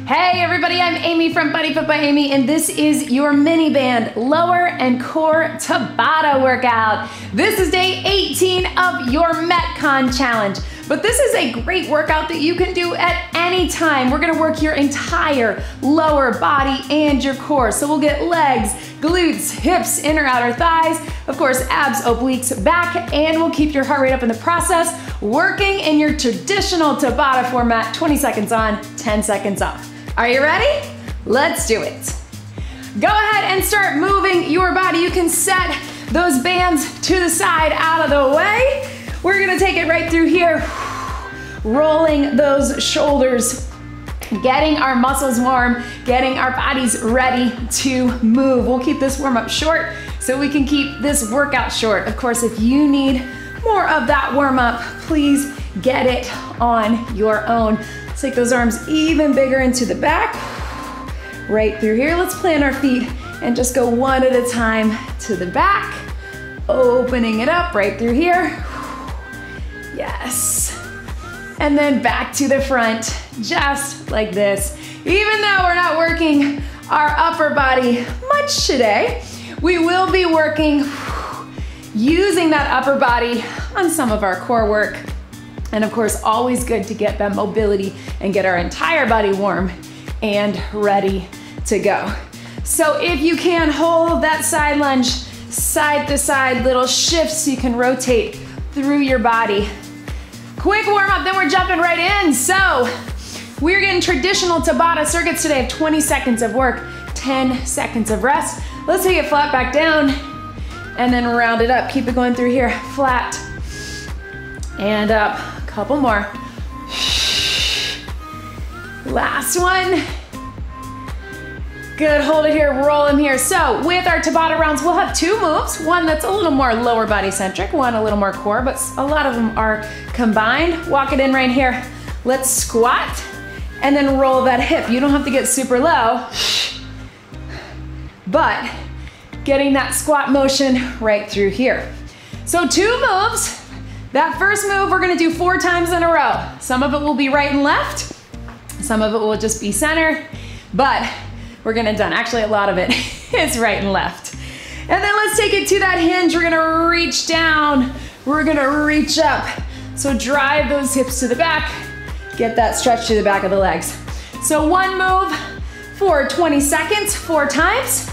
Hey everybody, I'm Amy from BodyFit by Amy, and this is your mini band lower and core Tabata workout. This is day 18 of your METCON challenge, but this is a great workout that you can do at any time. We're gonna work your entire lower body and your core. So we'll get legs, glutes, hips, inner, outer thighs, of course, abs, obliques, back, and we'll keep your heart rate up in the process, working in your traditional Tabata format, 20 seconds on, 10 seconds off. Are you ready? Let's do it. Go ahead and start moving your body. You can set those bands to the side, out of the way. We're gonna take it right through here, rolling those shoulders, getting our muscles warm, getting our bodies ready to move. We'll keep this warm up short so we can keep this workout short. Of course, if you need more of that warm up, please get it on your own. Let's take those arms even bigger into the back, right through here. Let's plant our feet and just go one at a time to the back, opening it up right through here. Yes. And then back to the front, just like this. Even though we're not working our upper body much today, we will be working using that upper body on some of our core work. And of course, always good to get that mobility and get our entire body warm and ready to go. So if you can, hold that side lunge, side to side, little shifts so you can rotate through your body. Quick warm up, then we're jumping right in. So we're getting traditional Tabata circuits today of 20 seconds of work, 10 seconds of rest. Let's take it flat back down and then round it up. Keep it going through here, flat and up. Couple more. Last one. Good, hold it here, roll them here. So with our Tabata rounds, we'll have two moves. One that's a little more lower body centric, one a little more core, but a lot of them are combined. Walk it in right here. Let's squat and then roll that hip. You don't have to get super low, but getting that squat motion right through here. So two moves. That first move we're gonna do 4 times in a row. Some of it will be right and left, some of it will just be center, but we're gonna done. Actually, a lot of it is right and left. And then let's take it to that hinge. We're gonna reach down, we're gonna reach up. So drive those hips to the back, get that stretch to the back of the legs. So one move for 20 seconds, 4 times.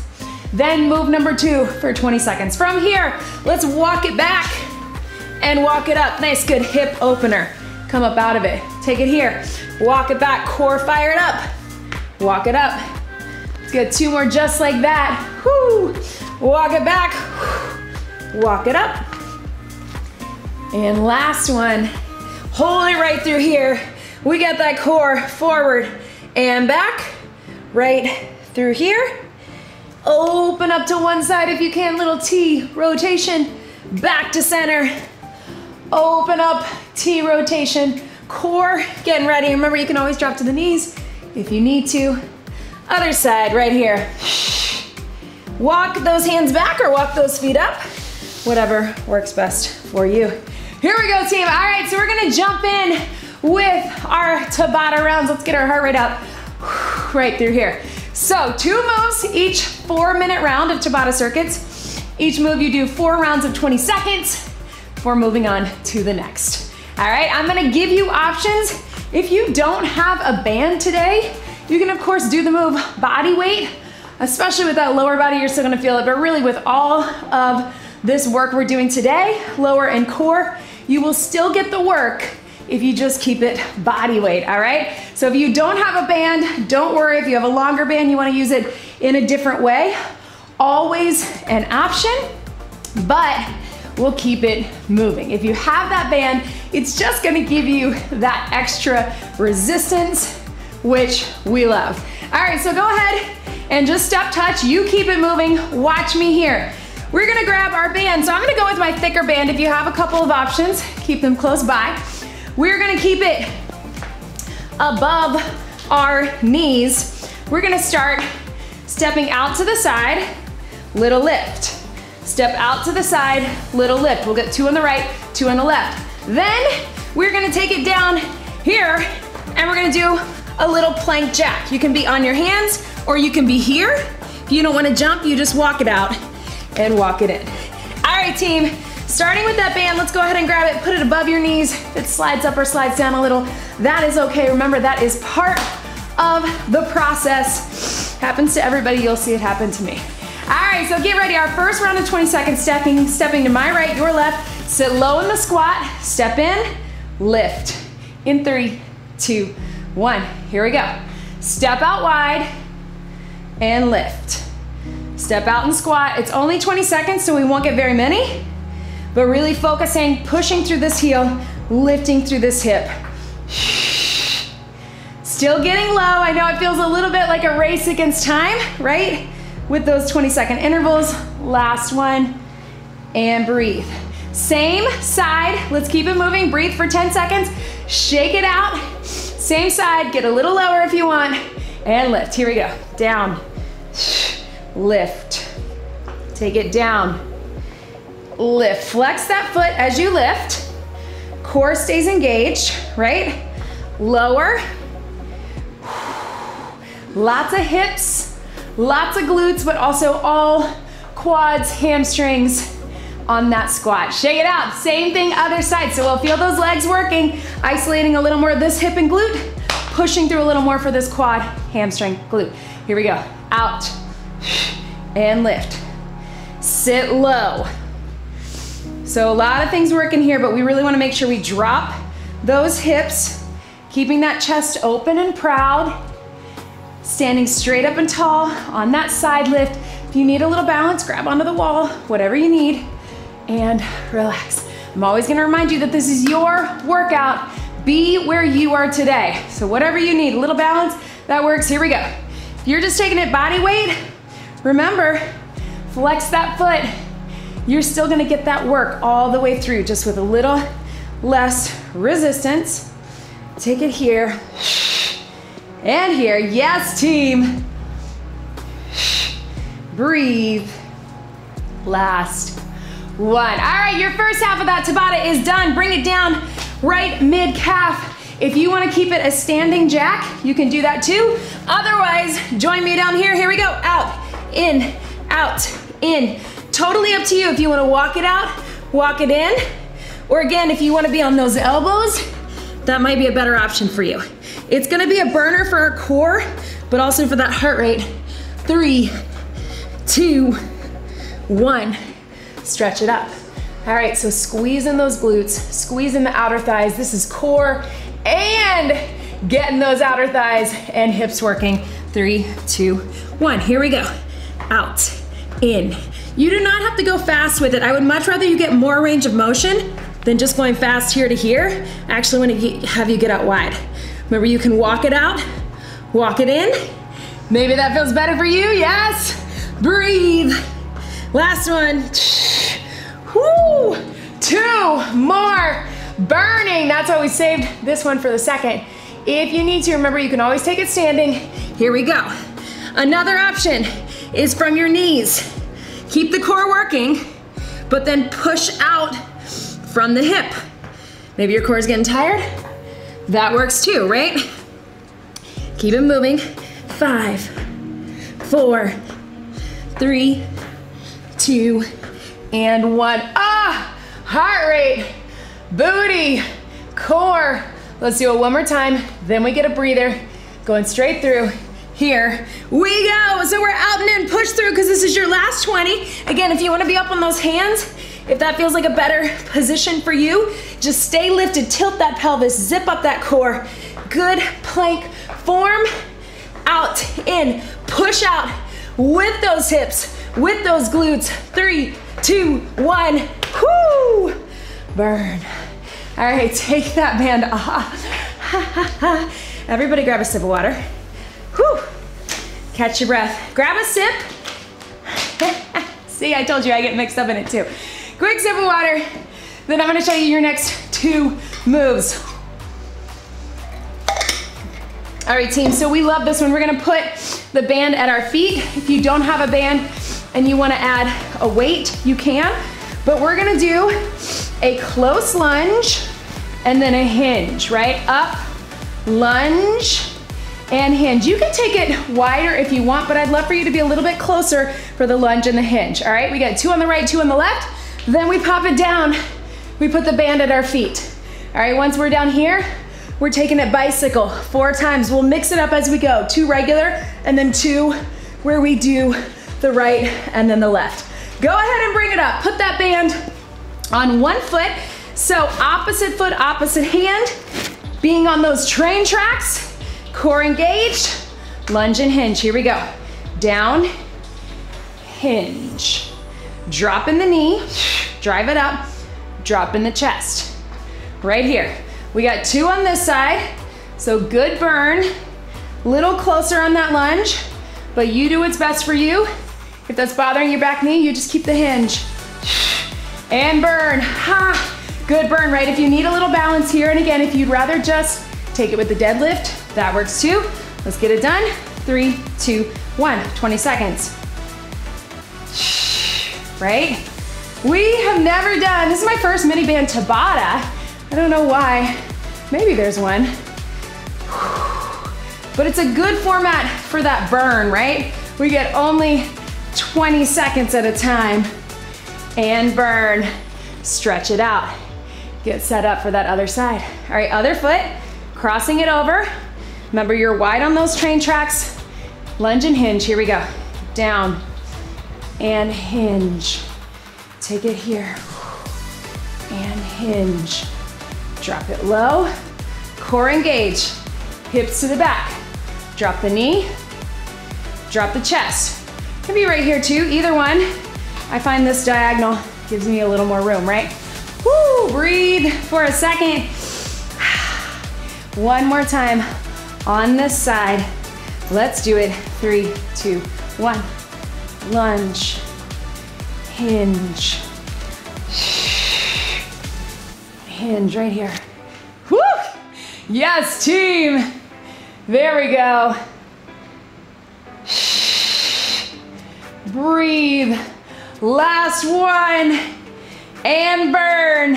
Then move number 2 for 20 seconds. From here, let's walk it back and walk it up. Nice, good hip opener. Come up out of it. Take it here. Walk it back, core fired up. Walk it up. Good, 2 more just like that. Woo. Walk it back. Walk it up. And last one. Hold it right through here. We get that core forward and back. Right through here. Open up to one side if you can. Little T rotation. Back to center. Open up, T rotation, core getting ready. Remember, you can always drop to the knees if you need to. Other side right here. Walk those hands back or walk those feet up, whatever works best for you. Here we go, team. All right, so we're gonna jump in with our Tabata rounds. Let's get our heart rate up right through here. So 2 moves, each 4-minute round of Tabata circuits. Each move you do 4 rounds of 20 seconds. Before moving on to the next. All right, I'm gonna give you options. If you don't have a band today, you can of course do the move body weight, especially with that lower body, you're still gonna feel it, but really with all of this work we're doing today, lower and core, you will still get the work if you just keep it body weight, all right? So if you don't have a band, don't worry. If you have a longer band, you wanna use it in a different way, always an option, but we'll keep it moving. If you have that band, it's just gonna give you that extra resistance, which we love. All right, so go ahead and just step touch. You keep it moving, watch me here. We're gonna grab our band. So I'm gonna go with my thicker band. If you have a couple of options, keep them close by. We're gonna keep it above our knees. We're gonna start stepping out to the side, little lift. Step out to the side, little lift. We'll get 2 on the right, 2 on the left. Then we're gonna take it down here and we're gonna do a little plank jack. You can be on your hands or you can be here. If you don't want to jump, you just walk it out and walk it in. All right, team, starting with that band, let's go ahead and grab it, put it above your knees. If it slides up or slides down a little, that is okay. Remember, that is part of the process. Happens to everybody, you'll see it happen to me. All right, so get ready. Our first round of 20 seconds, stepping to my right, your left. Sit low in the squat, step in, lift. In 3, 2, 1, here we go. Step out wide and lift. Step out and squat. It's only 20 seconds, so we won't get very many, but really focusing, pushing through this heel, lifting through this hip. Still getting low. I know it feels a little bit like a race against time, right? With those 20-second intervals. Last one, and breathe. Same side, let's keep it moving. Breathe for 10 seconds, shake it out. Same side, get a little lower if you want, and lift. Here we go. Down, lift. Take it down, lift. Flex that foot as you lift. Core stays engaged, right? Lower. Lots of hips, lots of glutes, but also all quads, hamstrings on that squat. Shake it out. Same thing, other side. So we'll feel those legs working, isolating a little more of this hip and glute, pushing through a little more for this quad, hamstring, glute. Here we go. Out and lift. Sit low. So a lot of things working here, but we really want to make sure we drop those hips, keeping that chest open and proud. Standing straight up and tall on that side lift. If you need a little balance, grab onto the wall, whatever you need, and relax. I'm always gonna remind you that this is your workout. Be where you are today. So whatever you need, a little balance, that works. Here we go. If you're just taking it body weight, remember, flex that foot. You're still gonna get that work all the way through, just with a little less resistance. Take it here. And here, yes team. Breathe. Last one. All right, your first half of that Tabata is done. Bring it down right mid calf. If you wanna keep it a standing jack, you can do that too. Otherwise, join me down here. Here we go, out, in. Totally up to you if you wanna walk it out, walk it in. Or again, if you wanna be on those elbows, that might be a better option for you. It's gonna be a burner for our core, but also for that heart rate. 3, 2, 1. Stretch it up. All right, so squeeze in those glutes, squeeze in the outer thighs. This is core and getting those outer thighs and hips working. 3, 2, 1. Here we go. Out, in. You do not have to go fast with it. I would much rather you get more range of motion than just going fast here to here. I actually want to have you get out wide. Remember, you can walk it out, walk it in. Maybe that feels better for you, yes. Breathe. Last one. Woo. 2 more. Burning. That's why we saved this one for the second. If you need to, remember, you can always take it standing. Here we go. Another option is from your knees. Keep the core working, but then push out from the hip. Maybe your core is getting tired. That works too, right? Keep it moving. 5, 4, 3, 2, and 1. Ah, heart rate, booty, core. Let's do it one more time. Then we get a breather, going straight through. Here we go. So we're out and in, push through, because this is your last 20. Again, if you want to be up on those hands, if that feels like a better position for you, just stay lifted, tilt that pelvis, zip up that core. Good plank form. Out, in, push out with those hips, with those glutes. 3, 2, 1. Whoo! Burn. All right, take that band off. Everybody grab a sip of water. Whew. Catch your breath. Grab a sip. See, I told you I get mixed up in it too. Quick sip of water. Then I'm gonna show you your next 2 moves. All right, team, so we love this one. We're gonna put the band at our feet. If you don't have a band and you wanna add a weight, you can. But we're gonna do a close lunge and then a hinge, right? Up, lunge, and hinge. You can take it wider if you want, but I'd love for you to be a little bit closer for the lunge and the hinge. All right, we got 2 on the right, 2 on the left. Then we pop it down. We put the band at our feet. All right, once we're down here, we're taking it bicycle 4 times. We'll mix it up as we go. 2 regular, and then 2 where we do the right and then the left. Go ahead and bring it up. Put that band on one foot. So opposite foot, opposite hand, being on those train tracks, core engaged, lunge and hinge. Here we go. Down, hinge. Drop in the knee, drive it up, drop in the chest. Right here. We got 2 on this side, so good burn. Little closer on that lunge, but you do what's best for you. If that's bothering your back knee, you just keep the hinge. And burn. Ha! Good burn, right? If you need a little balance here, and again, if you'd rather just take it with the deadlift, that works too. Let's get it done. 3, 2, 1, 20 seconds. Right? We have never done, this is my first mini band Tabata. I don't know why. Maybe there's one. But it's a good format for that burn, right? We get only 20 seconds at a time. And burn. Stretch it out. Get set up for that other side. All right, other foot, crossing it over. Remember, you're wide on those train tracks. Lunge and hinge, here we go. Down and hinge. Take it here. And hinge. Drop it low. Core engage. Hips to the back. Drop the knee. Drop the chest. Can be right here too, either one. I find this diagonal gives me a little more room, right? Woo, breathe for a second. One more time on this side. Let's do it. 3, 2, 1. Lunge, hinge, hinge right here. Woo! Yes, team. There we go. Breathe. Last one. And burn.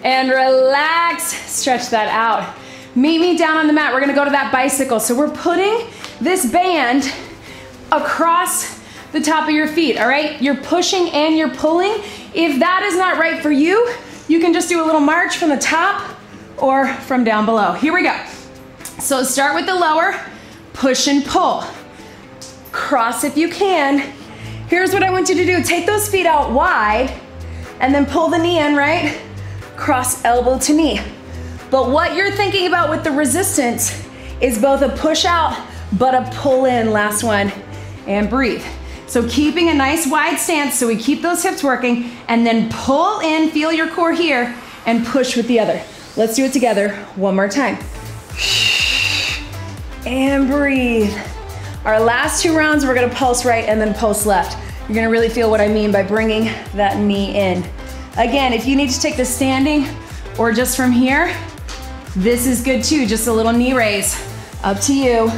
And relax. Stretch that out. Meet me down on the mat. We're gonna go to that bicycle. So we're putting this band across the top of your feet, all right? You're pushing and you're pulling. If that is not right for you, you can just do a little march from the top or from down below. Here we go. So start with the lower, push and pull. Cross if you can. Here's what I want you to do. Take those feet out wide and then pull the knee in, right? Cross elbow to knee. But what you're thinking about with the resistance is both a push out, but a pull in. Last one, and breathe. So keeping a nice wide stance so we keep those hips working, and then pull in, feel your core here, and push with the other. Let's do it together one more time. And breathe. Our last 2 rounds, we're gonna pulse right and then pulse left. You're gonna really feel what I mean by bringing that knee in. Again, if you need to take this standing or just from here, this is good too, just a little knee raise. Up to you.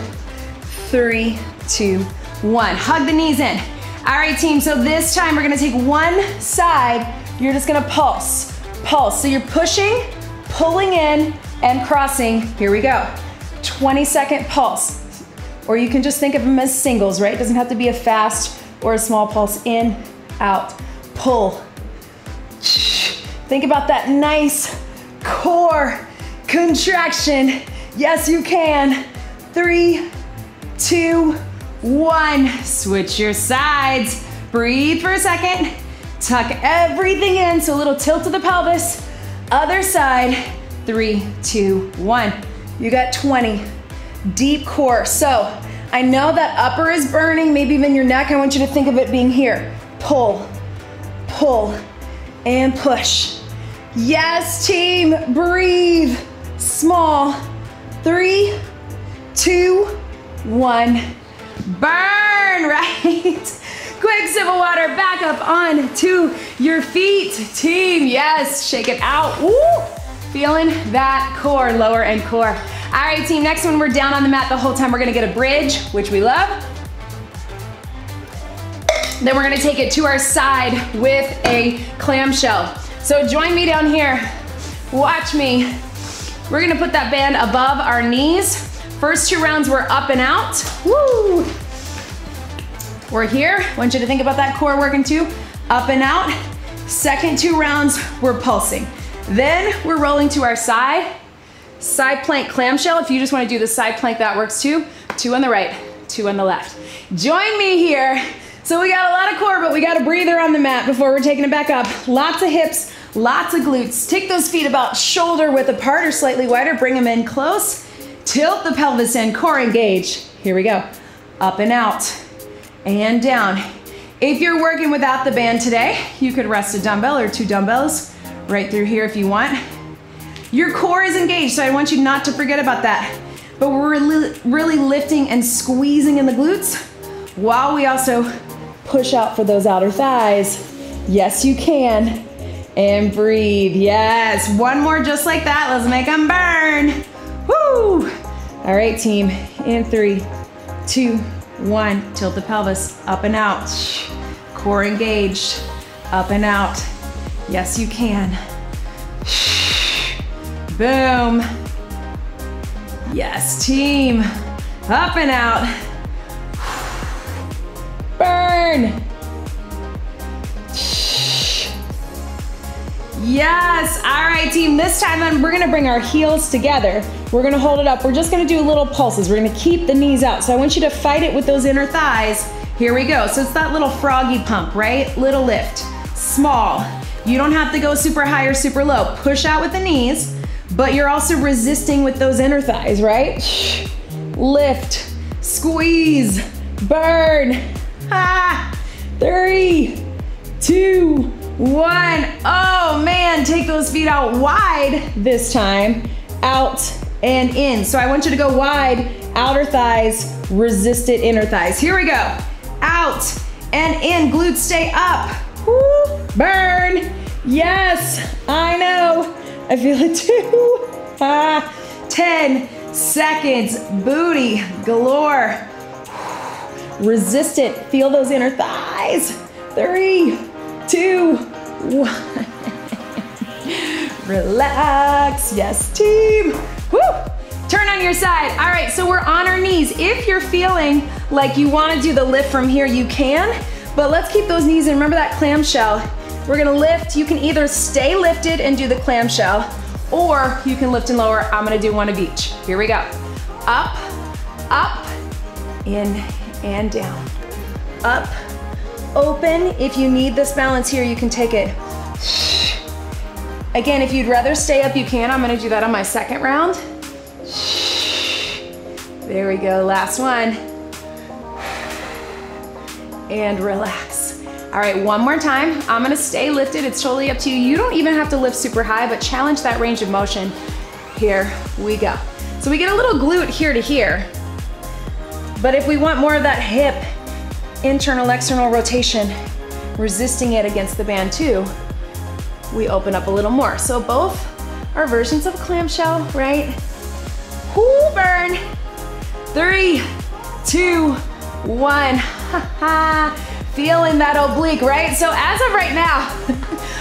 3, 2, 1. Hug the knees in. All right, team, so this time we're gonna take one side. You're just gonna pulse, pulse. So you're pushing, pulling in, and crossing. Here we go. 20-second pulse. Or you can just think of them as singles, right? It doesn't have to be a fast or a small pulse. In, out, pull. Think about that nice core contraction. Yes, you can. 3, 2, 1. Switch your sides. Breathe for a second. Tuck everything in, so a little tilt of the pelvis. Other side. 3, 2, 1. You got 20. Deep core. So I know that upper is burning, maybe even your neck. I want you to think of it being here. Pull, pull, and push. Yes, team. Breathe. Small. 3, 2, 1. Burn, right? Quick sip of water, back up onto your feet. Team, yes, shake it out. Woo! Feeling that core, lower end core. All right, team, next one, we're down on the mat the whole time. We're gonna get a bridge, which we love. Then we're gonna take it to our side with a clamshell. So join me down here. Watch me. We're gonna put that band above our knees. First 2 rounds were up and out. Woo! We're here. I want you to think about that core working too. Up and out. Second 2 rounds, we're pulsing. Then we're rolling to our side plank clamshell. If you just want to do the side plank, that works too. 2 on the right, 2 on the left. Join me here. So we got a lot of core, but we got a breather on the mat before we're taking it back up. Lots of hips, lots of glutes. Take those feet about shoulder width apart or slightly wider. Bring them in close. Tilt the pelvis in, core engage. Here we go. Up and out and down. If you're working without the band today, you could rest a dumbbell or 2 dumbbells right through here if you want. Your core is engaged, so I want you not to forget about that. But we're really lifting and squeezing in the glutes while we also push out for those outer thighs. Yes, you can. And breathe. Yes, 1 more just like that. Let's make them burn. Woo! All right, team. In 3, 2, 1. Tilt the pelvis up and out. Core engaged. Up and out. Yes, you can. Boom. Yes, team. Up and out. Burn. Yes, all right, team. This time then we're gonna bring our heels together. We're gonna hold it up. We're just gonna do little pulses. We're gonna keep the knees out. So I want you to fight it with those inner thighs. Here we go. So it's that little froggy pump, right? Little lift, small. You don't have to go super high or super low. Push out with the knees, but you're also resisting with those inner thighs, right? Lift, squeeze, burn. 3, 2, 1. Oh man, take those feet out wide this time. Out and in. So I want you to go wide, outer thighs, resisted inner thighs. Here we go. Out and in, glutes stay up. Woo. Burn. Yes, I know. I feel it too. 10 seconds, booty galore. Resist it, feel those inner thighs. 3, 2, 1. Relax, yes team. Woo! Turn on your side. All right, so we're on our knees. If you're feeling like you wanna do the lift from here, you can, but let's keep those knees in. Remember that clamshell. We're gonna lift. You can either stay lifted and do the clamshell, or you can lift and lower. I'm gonna do one of each. Here we go. Up, up, in and down. Up, open. If you need this balance here, you can take it. Again, if you'd rather stay up, you can. I'm gonna do that on my second round. There we go, last one. And relax. All right, one more time. I'm gonna stay lifted. It's totally up to you. You don't even have to lift super high, but challenge that range of motion. Here we go. So we get a little glute here to here. But if we want more of that hip, internal, external rotation, resisting it against the band too, we open up a little more. So both are versions of clamshell, right? Whoo, burn. 3, 2, 1. Feeling that oblique, right? So as of right now,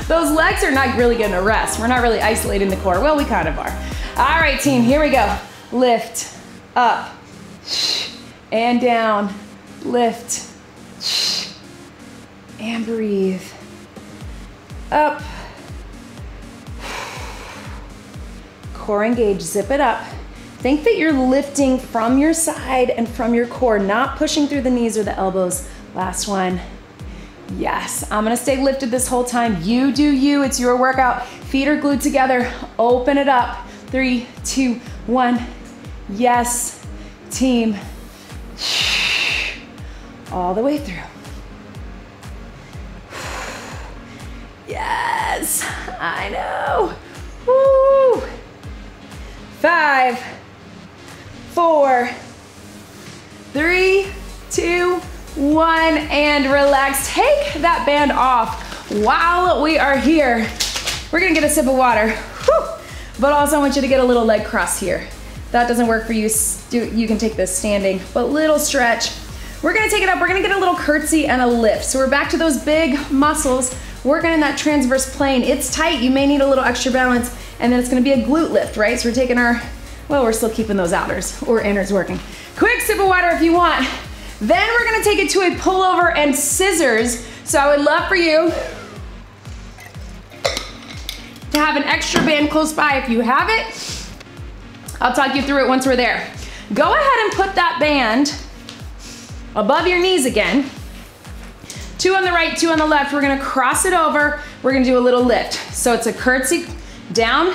those legs are not really getting a rest. We're not really isolating the core. Well, we kind of are. All right, team, here we go. Lift, up, and down. Lift, and breathe. Up. Core engage, zip it up. Think that you're lifting from your side and from your core, not pushing through the knees or the elbows. Last one. Yes, I'm gonna stay lifted this whole time. You do you, it's your workout. Feet are glued together, open it up. 3, 2, 1. Yes, team. All the way through. Yes, I know. Woo. 5, 4, 3, 2, 1, and relax. Take that band off while we are here. We're gonna get a sip of water. Whew. But also I want you to get a little leg cross here. If that doesn't work for you, you can take this standing, but little stretch. We're gonna take it up, we're gonna get a little curtsy and a lift. So we're back to those big muscles, working in that transverse plane. It's tight, you may need a little extra balance, and then it's gonna be a glute lift, right? So we're taking our Well, we're still keeping those outers or inners working. Quick sip of water if you want. Then we're gonna take it to a pullover and scissors. So I would love for you to have an extra band close by. If you have it, I'll talk you through it once we're there. Go ahead and put that band above your knees again. 2 on the right, 2 on the left. We're gonna cross it over. We're gonna do a little lift. So it's a curtsy, down,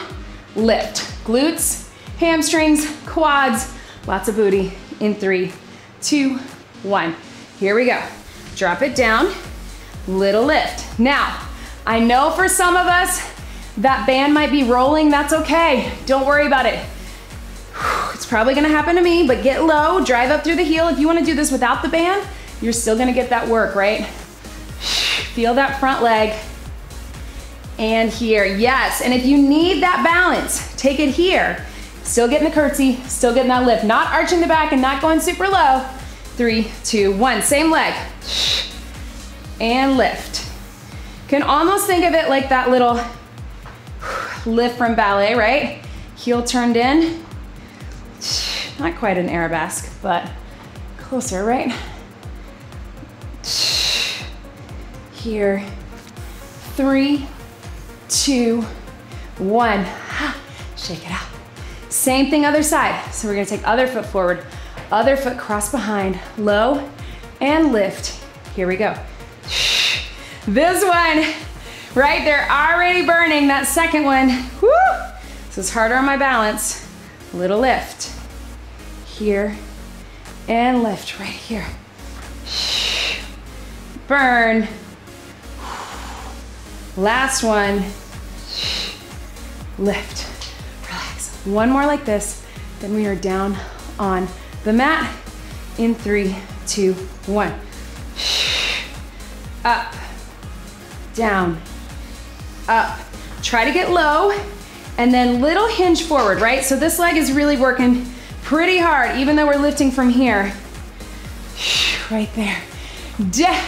lift. Glutes, hamstrings, quads, lots of booty in 3, 2, 1. Here we go. Drop it down, little lift. Now, I know for some of us, that band might be rolling, that's okay. Don't worry about it. It's probably gonna happen to me, but get low, drive up through the heel. If you wanna do this without the band, you're still gonna get that work, right? Feel that front leg. And here, yes. And if you need that balance, take it here. Still getting the curtsy, still getting that lift. Not arching the back and not going super low. 3, 2, 1, same leg. And lift. Can almost think of it like that little lift from ballet, right? Heel turned in. Not quite an arabesque, but closer, right? Here, 3, 2, 1. Shake it out. Same thing other side. So we're gonna take other foot forward, other foot cross behind, low and lift. Here we go. This one, right, they're already burning. That second one, whoo! This is harder on my balance. Little lift. Here and lift right here. Burn. Last one. Lift. Relax. One more like this, then we are down on the mat in 3, 2, 1. Up, down, up. Try to get low, and then little hinge forward, right? So this leg is really working pretty hard, even though we're lifting from here. Right there. Down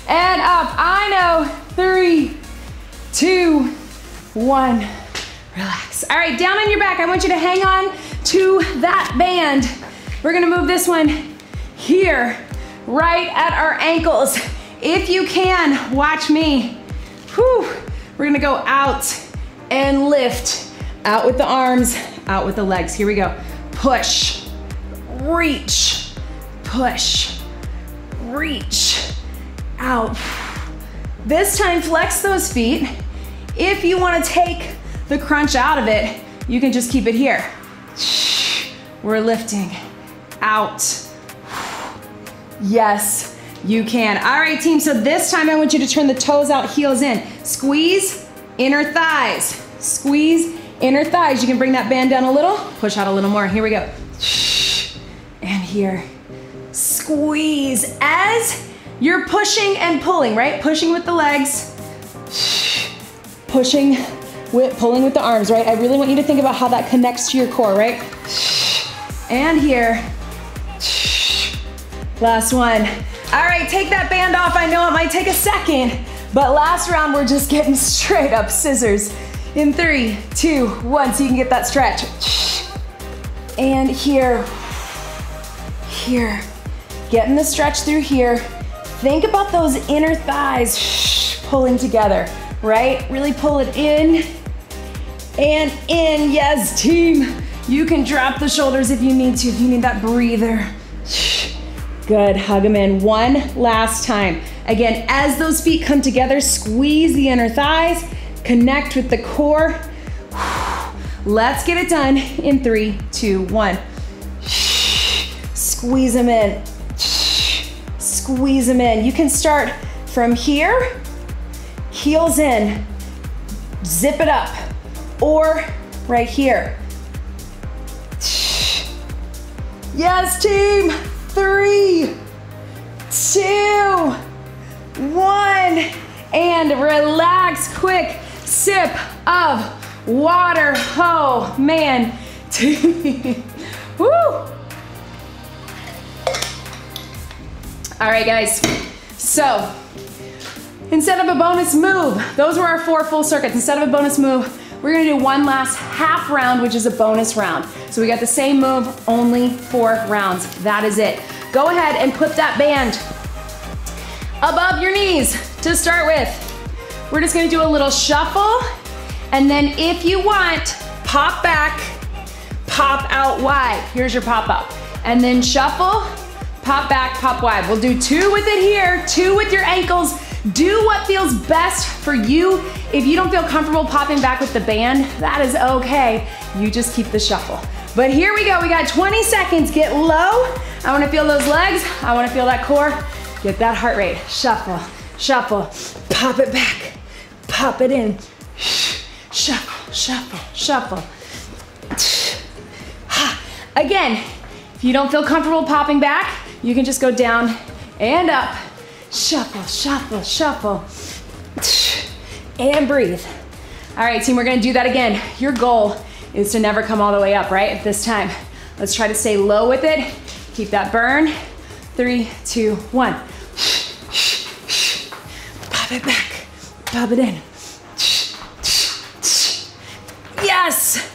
and up. I know. 3, 2, 1. Relax. All right, down on your back. I want you to hang on to that band. We're gonna move this one here, right at our ankles. If you can, watch me. Whew. We're gonna go out and lift. Out with the arms, out with the legs. Here we go. Push, reach, push, reach, out. This time, flex those feet. If you wanna take the crunch out of it, you can just keep it here. We're lifting, out. Yes, you can. All right, team, so this time I want you to turn the toes out, heels in. Squeeze, inner thighs. Squeeze, inner thighs. You can bring that band down a little, push out a little more. Here we go. And here, squeeze as you're pushing and pulling, right? Pushing with the legs, pulling with the arms, right? I really want you to think about how that connects to your core, right? And here, last one. All right, take that band off. I know it might take a second, but last round we're just getting straight up scissors. In 3, 2, 1, so you can get that stretch. And here, getting the stretch through here. Think about those inner thighs pulling together, right? Really pull it in and in. Yes, team. You can drop the shoulders if you need to, if you need that breather. Good, hug them in. One last time. Again, as those feet come together, squeeze the inner thighs, connect with the core. Let's get it done in 3, 2, 1. Squeeze them in. Squeeze them in. You can start from here, heels in, zip it up, or right here. Yes, team. 3, 2, 1, and relax. Quick sip of water. Oh man. Woo. All right, guys. So instead of a bonus move, those were our 4 full circuits. Instead of a bonus move, we're gonna do one last half round, which is a bonus round. So we got the same move, only 4 rounds. That is it. Go ahead and put that band above your knees to start with. We're just gonna do a little shuffle, and then if you want, pop back, pop out wide. Here's your pop up. And then shuffle, pop back, pop wide. We'll do 2 with it here, 2 with your ankles. Do what feels best for you. If you don't feel comfortable popping back with the band, that is okay. You just keep the shuffle. But here we go, we got 20 seconds. Get low. I wanna feel those legs. I wanna feel that core. Get that heart rate. Shuffle, shuffle, pop it back, pop it in. Shuffle, shuffle, shuffle. Again, if you don't feel comfortable popping back, you can just go down and up. Shuffle, shuffle, shuffle. And breathe. All right, team, we're gonna do that again. Your goal is to never come all the way up, right? This time, let's try to stay low with it. Keep that burn. 3, 2, 1. Pop it back, pop it in. Yes!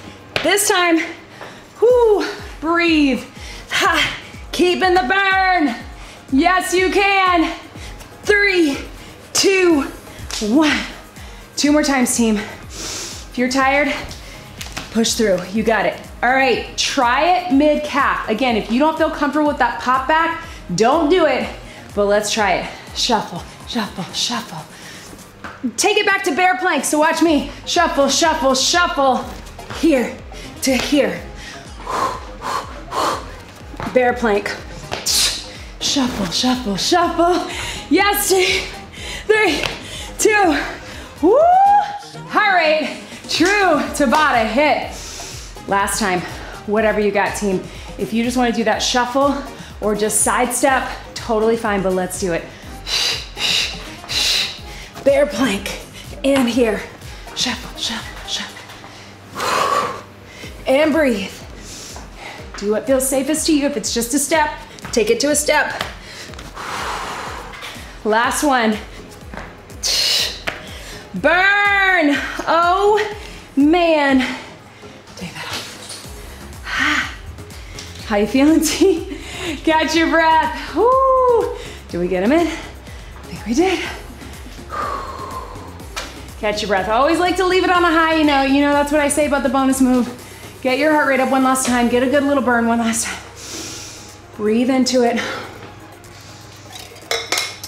This time, whoo, breathe. Ha. Keeping the burn. Yes, you can. 3, 2, 1. 2 more times, team. If you're tired, push through. You got it. All right, try it mid-calf. Again, if you don't feel comfortable with that pop back, don't do it, but let's try it. Shuffle, shuffle, shuffle. Take it back to bear plank, so watch me. Shuffle, shuffle, shuffle. Here to here. Bear plank. Shuffle, shuffle, shuffle. Yes, team. 3, 2, woo. Heart rate, true Tabata hit. Last time, whatever you got, team. If you just wanna do that shuffle or just sidestep, totally fine, but let's do it. Bear plank, and here. Shuffle, shuffle, shuffle. And breathe. Do what feels safest to you. If it's just a step, take it to a step. Last one. Burn! Oh, man. Take that off. How you feeling, team? Catch your breath. Woo! Did we get him in? I think we did. Catch your breath. I always like to leave it on a high, you know that's what I say about the bonus move. Get your heart rate up one last time. Get a good little burn one last time. Breathe into it.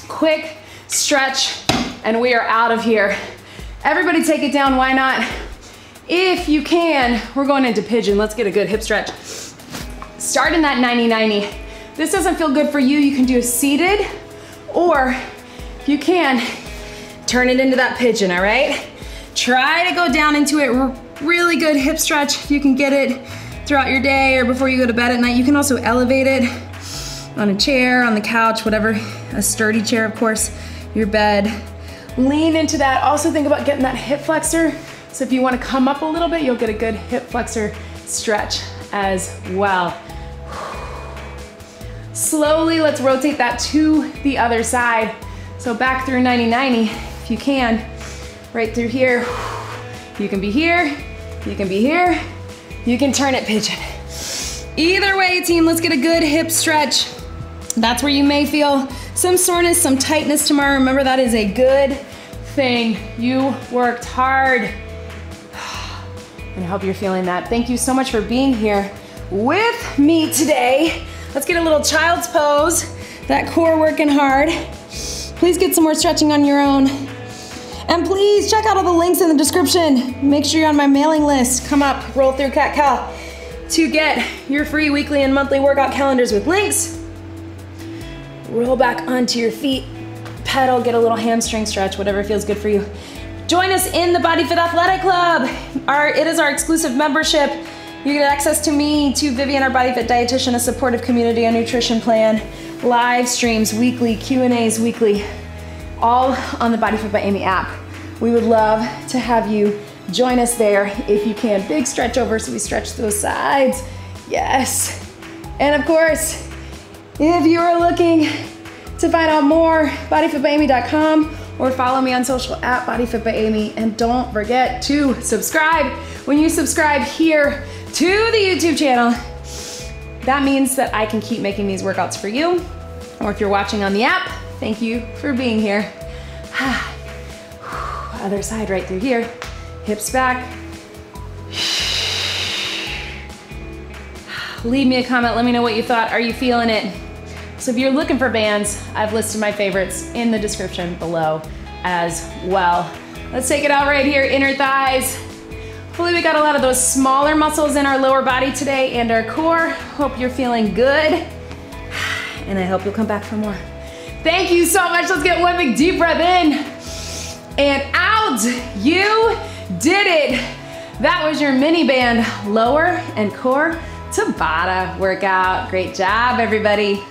Quick stretch, and we are out of here. Everybody take it down, why not? If you can, we're going into pigeon. Let's get a good hip stretch. Start in that 90-90. This doesn't feel good for you, you can do a seated, or if you can, turn it into that pigeon, all right? Try to go down into it. Really good hip stretch. If you can get it throughout your day or before you go to bed at night. You can also elevate it on a chair, on the couch, whatever, a sturdy chair, of course, your bed. Lean into that. Also think about getting that hip flexor. So if you want to come up a little bit, you'll get a good hip flexor stretch as well. Slowly, let's rotate that to the other side. So back through 90-90, if you can, right through here. You can be here, you can be here, you can turn it pigeon. Either way, team, let's get a good hip stretch. That's where you may feel some soreness, some tightness tomorrow. Remember, that is a good thing. You worked hard. And I hope you're feeling that. Thank you so much for being here with me today. Let's get a little child's pose. That core working hard. Please get some more stretching on your own. And please check out all the links in the description. Make sure you're on my mailing list. Come up, roll through Cat-Cal to get your free weekly and monthly workout calendars with links. Roll back onto your feet, pedal, get a little hamstring stretch, whatever feels good for you. Join us in the BodyFit Athletic Club. It is our exclusive membership. You get access to me, to Vivian, our BodyFit dietitian, a supportive community, a nutrition plan, live streams weekly, Q&As weekly, all on the BodyFit by Amy app. We would love to have you join us there if you can. Big stretch over, so we stretch those sides. Yes. And of course, if you are looking to find out more, bodyfitbyamy.com, or follow me on social at BodyFit by Amy. And don't forget to subscribe. When you subscribe here to the YouTube channel, that means that I can keep making these workouts for you. Or if you're watching on the app, thank you for being here. Other side right through here. Hips back. Leave me a comment, let me know what you thought. Are you feeling it? So if you're looking for bands, I've listed my favorites in the description below as well. Let's take it out right here, inner thighs. Hopefully we got a lot of those smaller muscles in our lower body today and our core. Hope you're feeling good. And I hope you'll come back for more. Thank you so much. Let's get one big deep breath in and out. You did it. That was your mini band lower and core Tabata workout. Great job, everybody.